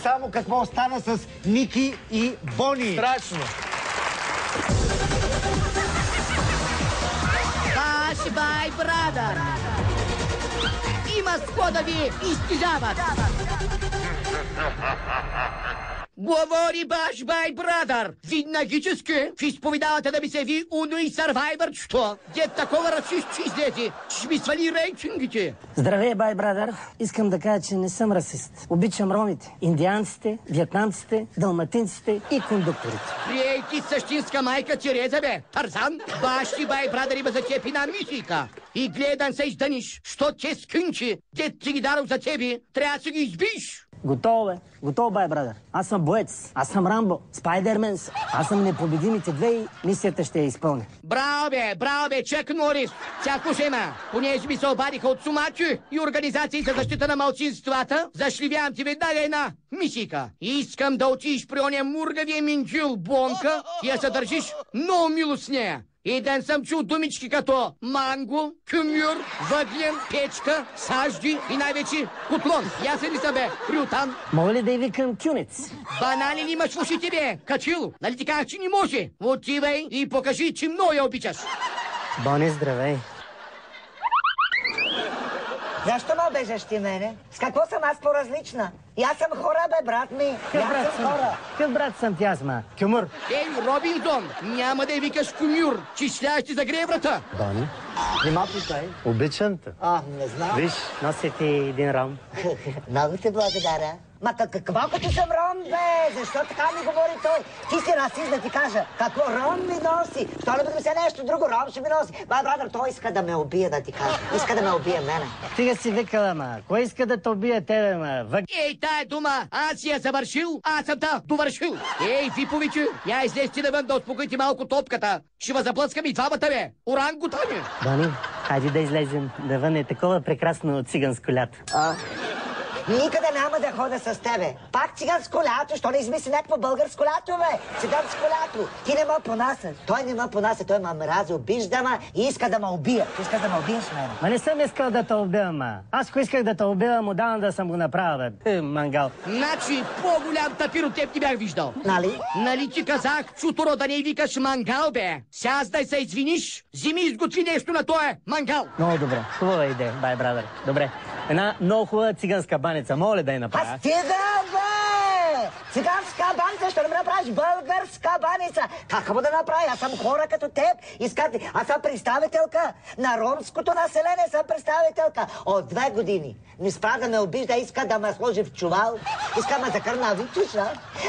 само какво стана с Ники и Бони. Страшно. Бай, брадър! Има с какво да ви изтежават! Говори бай, брадър! Виднагически в изповедалата да ми се ви уно и сървайвърчето! Дед такова расистче излезе, ще ми свали рейтингите! Здравей, бай, брадър! Искам да кажа, че не съм расист. Обичам ромите, индианците, вьетнамците, далматинците и кондукторите. Прией ти същинска майка Тереза, бе! Тарзан, бащи бай, брадър, има за теб една мисийка! И гледан се издъниш, що те скънчи, дед ти ги дарал за тебе, трябва да се ги избиш! Готово, бе. Готово, бай, брадър. Аз съм боец. Аз съм Рамбо. Спайдермен. Аз съм непобедимите две и мисията ще я изпълня. Браво, бе, Чак Норис. Сега слушай, понеже ми се обадиха от сумачи и организации за защита на малцинствата, зашлivявам ти веднага една мисийка. Искам да отидеш при оня мургавия минджил Бонка и я се държиш много мило с нея. И ден съм чул думички като манго, кюмюр, въглен, печка, сажди и най-вече котлон. Ясен ли са, бе, Рютан? Мога ли да и викам кюнец? Банали ли имаш в ушите, бе, качил? Нали ти казах, че не може? Отивай и покажи, че много я обичаш. Бони, здравей. Защо ме обежаш ти мене? С какво съм аз по-различна? И аз съм хора, бе, брат ми. Какъв брат съм ти аз, ма? Кюмур. Ей, Робинзон, няма да я викаш кюмюр, че ще ти загрее врата. Бони, нима питай. Обичам те. Не знам. Виж, носи ти един ром. Много те благодаря. Ма какво като съм ром, бе? Защо така ми говори той? Ти си расист, да ти кажа. Какво ром ми носи? Що не бъде се нещо друго? Ром ще ми носи. Бай, брадър, той иска да ме убие, да ти кажа. Иска да ме убие мене. Стига си викала, ма. Кой иска да те убие тебе, ма? Ей, тая дума, аз я завършил, аз съм та довършил. Ей, Виповичи, я излезте навън да успокоите малко топката. Ще ва заблъскам и двамата, бе. Орангутани. Бони, хайде да излезем. Навън е такова прекрасно циганско лято. Никъде няма да хода с тебе. Пак циганско лято, що не измисли някакво българско лято, бе? Циганско лято. Ти не ме понася. Той не ме понася, той ме мрази, обижда ме и иска да ме убия. Ти иска да ме убиеш мене. Ма не съм искал да те убия, ма. Аз ако исках да те убия, му давам да съм го направил, бе. Мангал. Значи, по-голям тапир от теб не бях виждал. Нали? Нали ти казах, чуторо да не викаш мангал, бе? Сега да се извиниш, вземи изготви нещо на тоя мангал. Много добре. Хубава идея, бай, брадър. Добре. Една много хубава циганска баница. Моля да я направя. Стига, бе! Циганска баница, ще не направиш българска баница. Как да направя? Аз съм хора като теб. Искате. Аз съм представителка на ромското население. Съм представителка. От 2 години. Не спра да ме обижда, иска да ме сложи в чувал. Иска ме закърна витиша,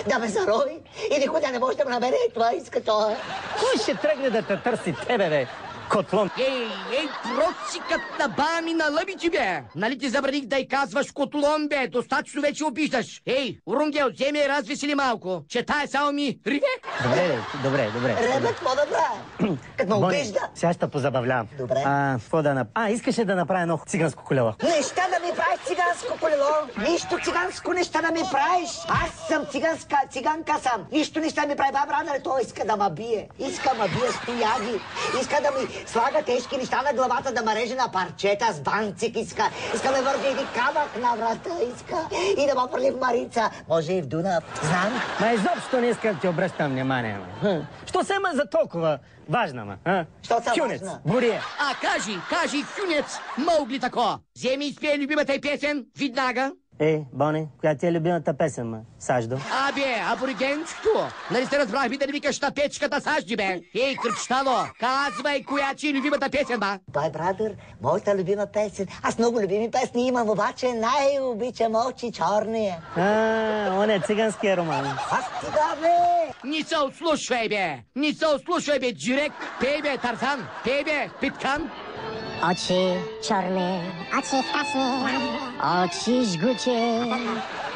да ме зарови. И никой да не може да ме намери. Това иска това. Кой ще тръгне да те търси тебе, бе? Котлон. Ей, процикът на бами на лъбичи, бе! Нали ти забраних да й казваш котлон, бе? Достатъчно вече обиждаш. Ей, Рунгел, вземи и развесели малко, че тая само ми риве. Добре. Ребе, какво да правя? Като ме обижда. Сега ще забавлявам. Добре. Какво да направя? Искаше да направя едно циганско колело. Неща да ми правиш циганско колело. Нищо циганско неща да ми правиш. Аз съм циганка съм. Нищо неща ми прави. Брадър, той иска да ме бие. Иска ме бие с тояги. Иска да ми слага тежки неща на главата, да ме реже на парчета с банцик. Иска ме върже един камък на врата. Иска и да ме хвърли в Марица. Може и в Дунав. Знам. Ма изобщо не искам да ти обръщам внимание. Що се ма за толкова важна, ма? Що са Кюнец, важна? бурия. Кажи, Кюнец, Маугли тако. Вземи и спей любимата й песен, веднага. Бони, коя ти е любимата песен, ма? Саждо? Абе, аборигенчето. Нали се разбрахме да не викаш на печката Сажди, бе? Ей, кръчтало, казвай коя ти е любимата песен, ба? Бай, брадър, моята любима песен. Аз много любими песни имам, обаче най-обичам очи черния. Он е циганския роман. Аз сега, бе! Не се ослушвай, бе, Джирек. Пей, бе, Тарзан. Пей, бе, Питкан. Очи черни, очи страшни, очи жгучи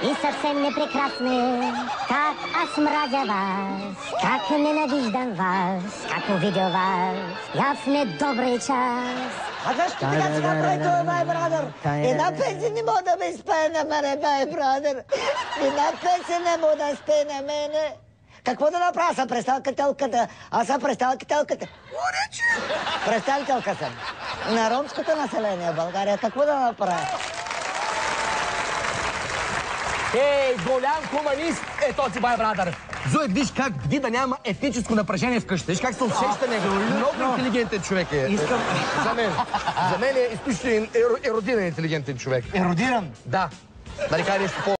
и съвсем непрекрасни. Как аз мразя вас, как ненавиждам вас, как увидя вас, я в недобрый час. А защо така си направи това, бай, брадър? Една песен не мога да ме изпее на мене, бай, брадър. Една песен не мога да спее на мене. Какво да направя? Аз съм представителката. Представителка съм. На ромското население в България. Какво да направя? Ей, голям хуманист е този бай брадър. Зоед, виж как бди да няма етническо напрежение вкъщи. Виж как се усеща него. Много интелигентен човек е. За мен. За мен е изключително еродиран интелигентен човек. Еродиран? Да. Да не кажа нещо по